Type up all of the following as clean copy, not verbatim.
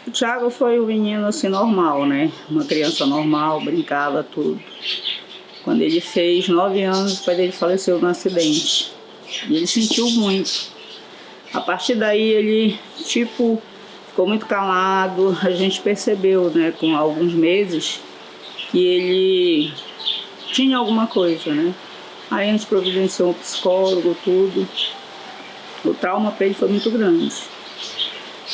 O Thiago foi um menino assim normal, né? Uma criança normal, brincava tudo. Quando ele fez 9 anos, o pai dele faleceu num acidente. E ele sentiu muito. A partir daí ele, ficou muito calado. A gente percebeu, né, com alguns meses, que ele tinha alguma coisa, né? Aí a gente providenciou um psicólogo, tudo. O trauma para ele foi muito grande.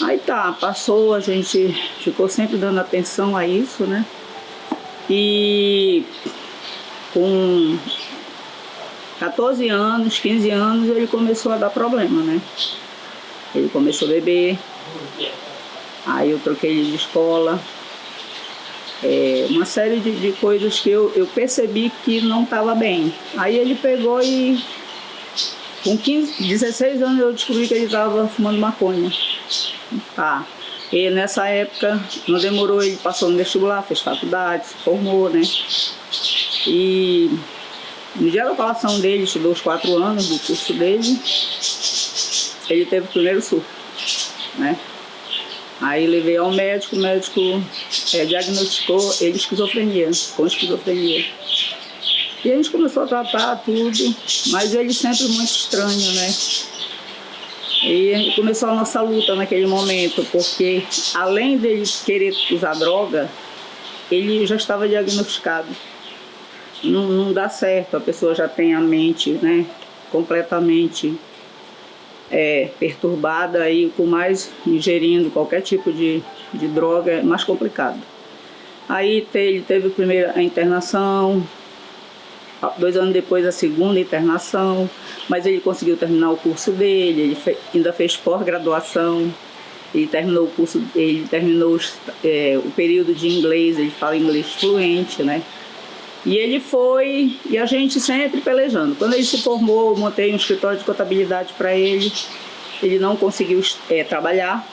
Aí tá, passou, a gente ficou sempre dando atenção a isso, né? E com 14 anos, 15 anos, ele começou a dar problema, né? Ele começou a beber, aí eu troquei ele de escola. Uma série de coisas que eu percebi que não estava bem. Aí ele pegou e com 16 anos eu descobri que ele estava fumando maconha. Tá. E nessa época não demorou, ele passou no vestibular, fez faculdade, se formou, né? E no dia da colação dele, estudou os 4 anos do curso dele, ele teve o primeiro surto, né? Aí levei ao médico, o médico diagnosticou ele com esquizofrenia. E a gente começou a tratar tudo, mas ele sempre muito estranho, né? E começou a nossa luta naquele momento, porque além dele querer usar droga, ele já estava diagnosticado. Não dá certo, a pessoa já tem a mente, né, completamente perturbada e com mais ingerindo qualquer tipo de droga é mais complicado. Aí ele teve a internação, 2 anos depois a segunda internação, mas ele conseguiu terminar o curso dele, ele ainda fez pós-graduação, ele terminou o período de inglês, ele fala inglês fluente, né? E ele foi, e a gente sempre pelejando. Ele se formou, eu montei um escritório de contabilidade para ele não conseguiu trabalhar.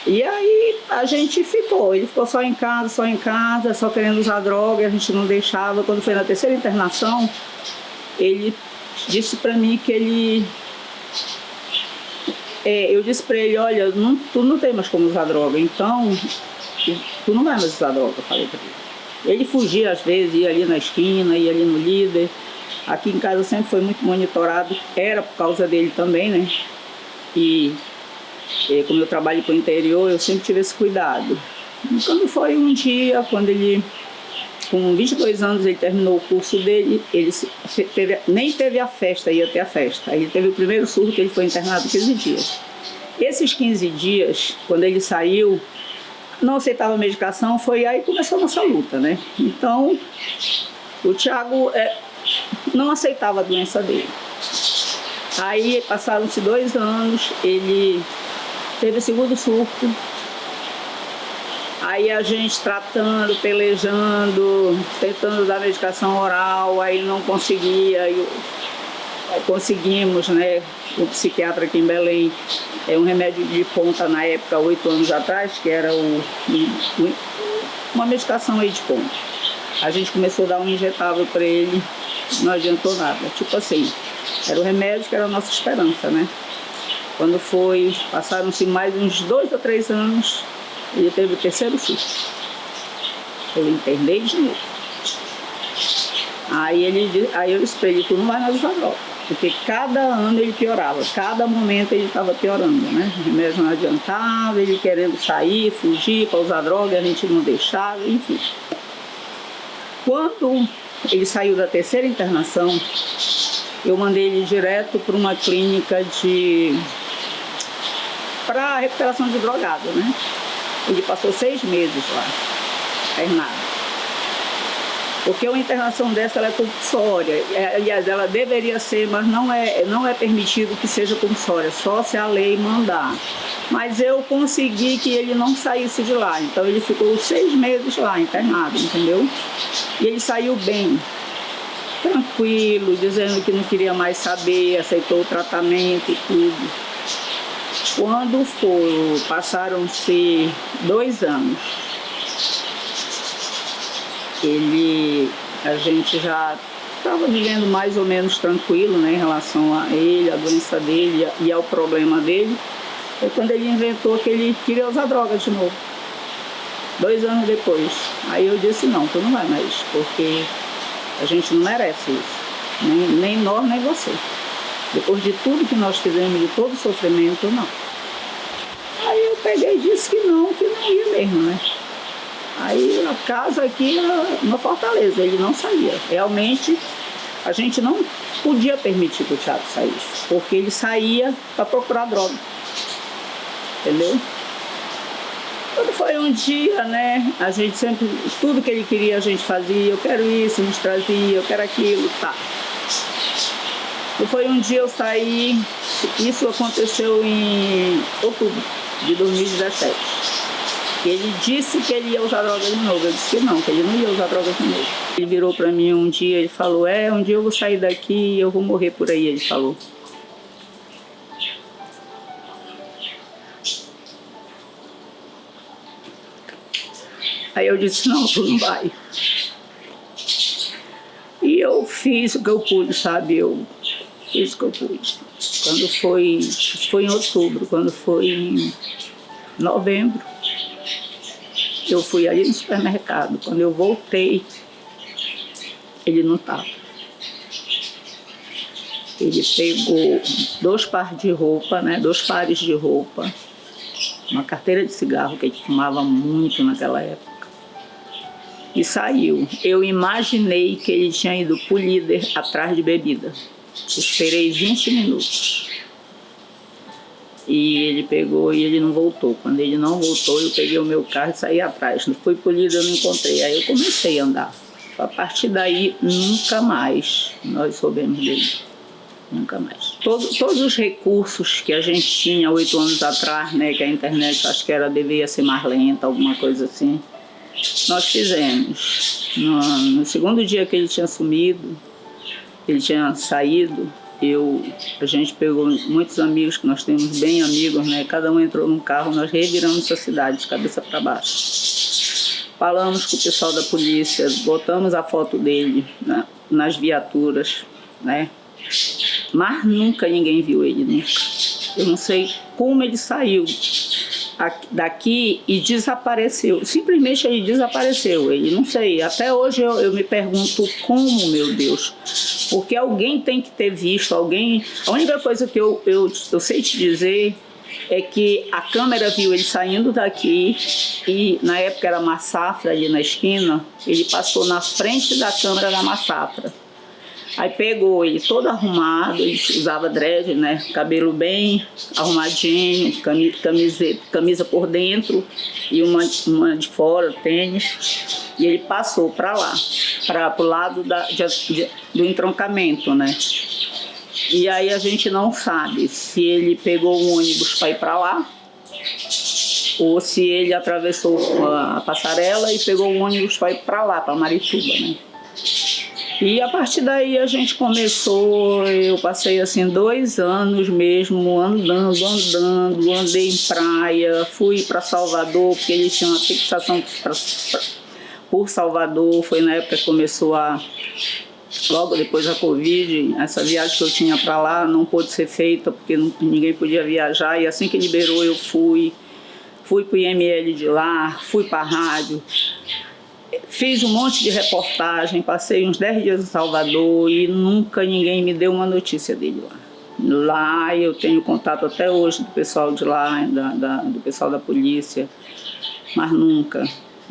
E aí a gente ele ficou só em casa, só querendo usar droga, a gente não deixava. Quando foi na terceira internação, ele disse para mim que eu disse para ele, olha, tu não tem mais como usar droga, então tu não vai mais usar droga, eu falei para ele. Ele fugia às vezes, ia ali na esquina, ia ali no líder. Aqui em casa sempre foi muito monitorado, era por causa dele também, né? E como eu trabalho para o interior, eu sempre tive esse cuidado. E quando foi um dia, quando ele, com 22 anos, ele terminou o curso dele, ele nem teve a festa, ia ter a festa. Aí ele teve o primeiro surto, ele foi internado 15 dias. Esses 15 dias, quando ele saiu, não aceitava medicação, foi aí que começou a nossa luta, né? Então, o Thiago não aceitava a doença dele. Aí passaram-se 2 anos, ele teve o segundo surto. Aí a gente tratando, pelejando, tentando dar medicação oral, aí não conseguia. Aí conseguimos, né, o psiquiatra aqui em Belém, um remédio de ponta na época, 8 anos atrás, que era uma medicação aí de ponta. A gente começou a dar um injetável para ele, não adiantou nada. Tipo assim, era o remédio que era a nossa esperança, né? Quando passaram-se mais uns 2 ou 3 anos, ele teve o terceiro surto. Eu internei de novo. Aí eu disse para ele, tu não vai mais usar droga. Porque cada ano ele piorava, cada momento ele estava piorando, né? O remédio não adiantava, ele querendo sair, fugir para usar droga, a gente não deixava, enfim. Quando ele saiu da terceira internação, eu mandei ele direto para uma clínica para recuperação de drogado, né? Ele passou 6 meses lá, internado. Porque uma internação dessa ela é compulsória, aliás, ela deveria ser, mas não é permitido que seja compulsória, só se a lei mandar. Mas eu consegui que ele não saísse de lá, então ele ficou 6 meses lá internado, entendeu? E ele saiu bem, tranquilo, dizendo que não queria mais saber, aceitou o tratamento e tudo. Quando passaram-se 2 anos, a gente já estava vivendo mais ou menos tranquilo, né, em relação a ele, a doença dele e ao problema dele. Foi quando ele inventou que ele queria usar drogas de novo. 2 anos depois. Aí eu disse, não, tu não vai mais, porque a gente não merece isso. Nem nós, nem você. Depois de tudo que nós fizemos, de todo o sofrimento, não. Aí eu peguei e disse que não ia mesmo, né? Aí a casa aqui na Fortaleza, ele não saía. Realmente, a gente não podia permitir que o Thiago saísse, porque ele saía para procurar droga. Entendeu? Quando foi um dia, né, a gente sempre, tudo que ele queria a gente fazia, eu quero isso, nos trazia, eu quero aquilo, tá. E foi um dia eu saí, isso aconteceu em outubro de 2017. Ele disse que ele ia usar droga de novo, eu disse que não, que ele não ia usar droga de novo. Ele virou pra mim um dia, ele falou, um dia eu vou sair daqui e eu vou morrer por aí, ele falou. Aí eu disse, não, tu não vai. E eu fiz o que eu pude, sabe? Eu fiz o que eu pude. Quando foi em outubro, quando foi em novembro, eu fui ali no supermercado. Quando eu voltei, ele não estava. Ele pegou 2 pares de roupa, né? 2 pares de roupa, uma carteira de cigarro que ele fumava muito naquela época. E saiu. Eu imaginei que ele tinha ido pro líder atrás de bebida. Esperei 20 minutos. E ele pegou e ele não voltou. Quando ele não voltou, eu peguei o meu carro e saí atrás. Não fui pro líder, eu não encontrei. Aí eu comecei a andar. A partir daí, nunca mais nós soubemos dele. Nunca mais. Todos os recursos que a gente tinha 8 anos atrás, né, que a internet acho que devia ser mais lenta, alguma coisa assim, nós fizemos. No segundo dia que ele tinha sumido, ele tinha saído, a gente pegou muitos amigos, que nós temos bem amigos, né? Cada um entrou num carro, nós reviramos essa cidade de cabeça para baixo. Falamos com o pessoal da polícia, botamos a foto dele nas viaturas, né? Mas nunca ninguém viu ele, nunca. Eu não sei como ele saiu daqui e desapareceu. Simplesmente ele desapareceu. Ele não sei. Até hoje eu me pergunto como, meu Deus. Porque alguém tem que ter visto, alguém. A única coisa que eu sei te dizer é que a câmera viu ele saindo daqui e na época era Massafra ali na esquina. Ele passou na frente da câmera da Massafra. Aí pegou ele todo arrumado, ele usava dread, né? Cabelo bem arrumadinho, camisa por dentro e uma de fora, tênis. E ele passou para lá, para o lado do entroncamento, né? E aí a gente não sabe se ele pegou um ônibus para ir para lá ou se ele atravessou a passarela e pegou um ônibus para ir para lá, para Marituba, né? E a partir daí a gente começou, eu passei assim 2 anos mesmo andando, andei em praia, fui para Salvador, porque eles tinham uma fixação por Salvador, foi na época que começou logo depois da Covid, essa viagem que eu tinha para lá não pôde ser feita, porque ninguém podia viajar, e assim que liberou eu fui para o IML de lá, fui para a rádio. Fiz um monte de reportagem, passei uns 10 dias em Salvador e nunca ninguém me deu uma notícia dele lá. Lá eu tenho contato até hoje do pessoal de lá, do pessoal da polícia, mas nunca.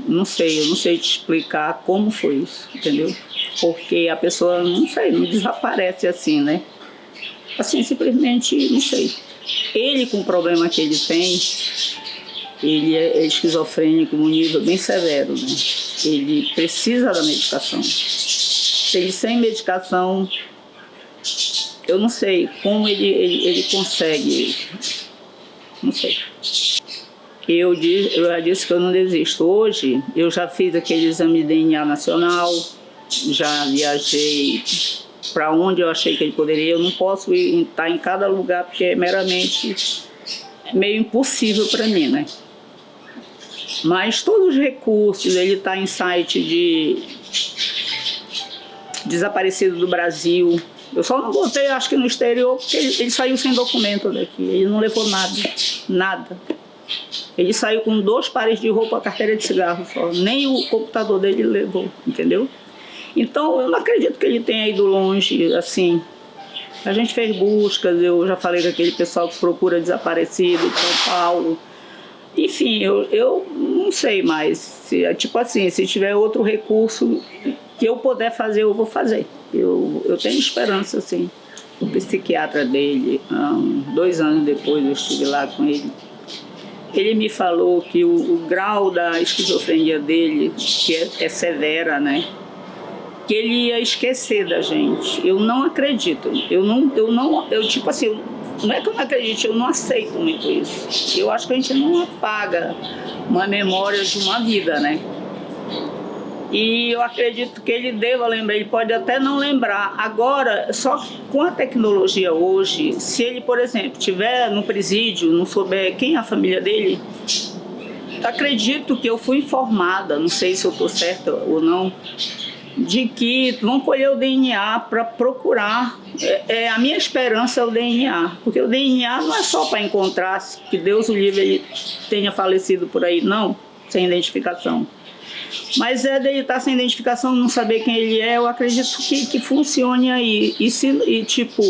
Eu não sei te explicar como foi isso, entendeu? Porque a pessoa, não desaparece assim, né? Assim, simplesmente, não sei. Ele, com o problema que ele tem, ele é esquizofrênico num nível bem severo, né? Ele precisa da medicação. Ele sem medicação, eu não sei como ele consegue, não sei. Eu já disse que eu não desisto. Hoje eu já fiz aquele exame de DNA nacional, já viajei para onde eu achei que ele poderia. Eu não posso estar em cada lugar porque é meio impossível para mim, né? Mas todos os recursos, ele está em site de desaparecido do Brasil. Eu só não botei, acho que no exterior, porque ele saiu sem documento daqui, ele não levou nada. nada. Ele saiu com 2 pares de roupa, a carteira de cigarro só. Nem o computador dele levou, entendeu? Então, eu não acredito que ele tenha ido longe, assim. A gente fez buscas, eu já falei com aquele pessoal que procura desaparecido de São Paulo. Enfim, eu não sei mais. Tipo assim, se tiver outro recurso que eu puder fazer, eu vou fazer. Eu tenho esperança, assim. O psiquiatra dele, 2 anos depois eu estive lá com ele. Ele me falou que o grau da esquizofrenia dele, que é severa, né? Que ele ia esquecer da gente. Eu não acredito. Tipo assim, não é que eu não acredito, eu não aceito muito isso. Eu acho que a gente não apaga uma memória de uma vida, né? E eu acredito que ele deva lembrar, ele pode até não lembrar. Agora, só que com a tecnologia hoje, se ele, por exemplo, estiver no presídio, não souber quem é a família dele, acredito que eu fui informada, não sei se eu estou certa ou não, de que vão colher o DNA para procurar. A minha esperança é o DNA, porque o DNA não é só para encontrar, que Deus o livre, ele tenha falecido por aí, não, sem identificação. Mas dele estar sem identificação, não saber quem ele é, eu acredito que funcione aí. Tipo,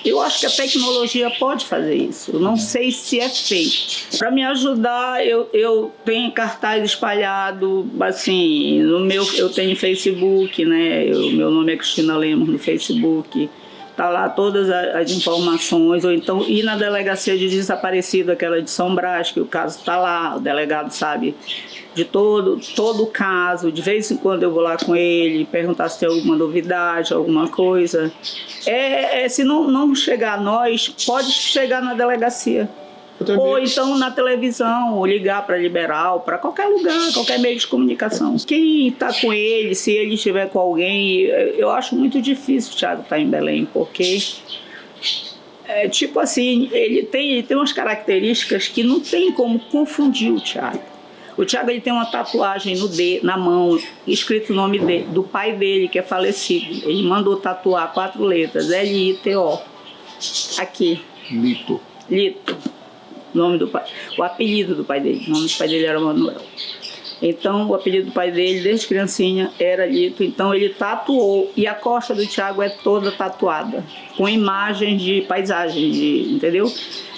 eu acho que a tecnologia pode fazer isso. Eu não sei se é feito. Para me ajudar, eu tenho cartaz espalhado, assim, eu tenho Facebook, né? Meu nome é Cristina Lemos no Facebook. Tá lá todas as informações, ou então ir na delegacia de desaparecido, aquela de São Brás, que o caso está lá, o delegado sabe de todo o caso. De vez em quando eu vou lá com ele, perguntar se tem alguma novidade, alguma coisa. Se não chegar a nós, pode chegar na delegacia. Ou então na televisão, ou ligar para Liberal, para qualquer lugar, qualquer meio de comunicação. Quem está com ele, se ele estiver com alguém, eu acho muito difícil o Thiago estar em Belém, porque, tipo assim, ele tem umas características que não tem como confundir o Thiago. O Thiago, ele tem uma tatuagem na mão, escrito o nome do pai dele, que é falecido. Ele mandou tatuar 4 letras, L-I-T-O. Aqui. Lito. Nome do pai, o apelido do pai dele. O nome do pai dele era Manuel. Então, o apelido do pai dele, desde criancinha, era Lito. Então, ele tatuou. E a costa do Thiago é toda tatuada, com imagens de paisagem, entendeu?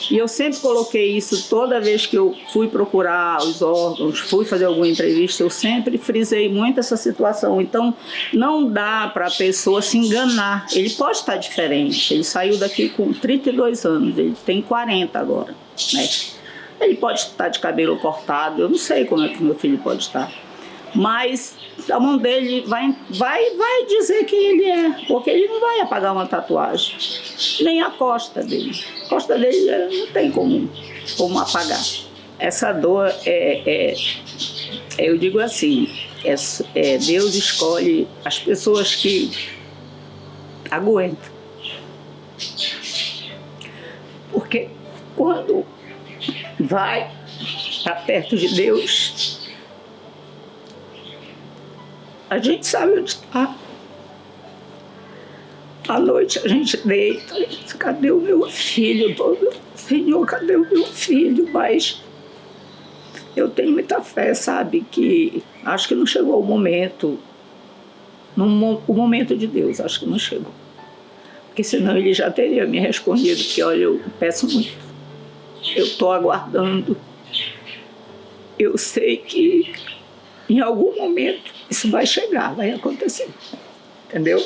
E eu sempre coloquei isso, toda vez que eu fui procurar os órgãos, fui fazer alguma entrevista, eu sempre frisei muito essa situação. Então, não dá para a pessoa se enganar. Ele pode estar diferente. Ele saiu daqui com 32 anos, ele tem 40 agora, né? Ele pode estar de cabelo cortado, eu não sei como é que meu filho pode estar. Mas a mão dele vai dizer quem ele é, porque ele não vai apagar uma tatuagem, nem a costa dele. A costa dele não tem como apagar. Essa dor eu digo assim, Deus escolhe as pessoas que aguentam. Porque quando vai para perto de Deus, a gente sabe onde está. À noite a gente deita, cadê o meu filho? Senhor, cadê o meu filho? Mas eu tenho muita fé, sabe, que acho que não chegou o momento, o momento de Deus, acho que não chegou. Porque senão ele já teria me respondido, que olha, eu peço muito, eu estou aguardando, eu sei que em algum momento isso vai chegar, vai acontecer, entendeu?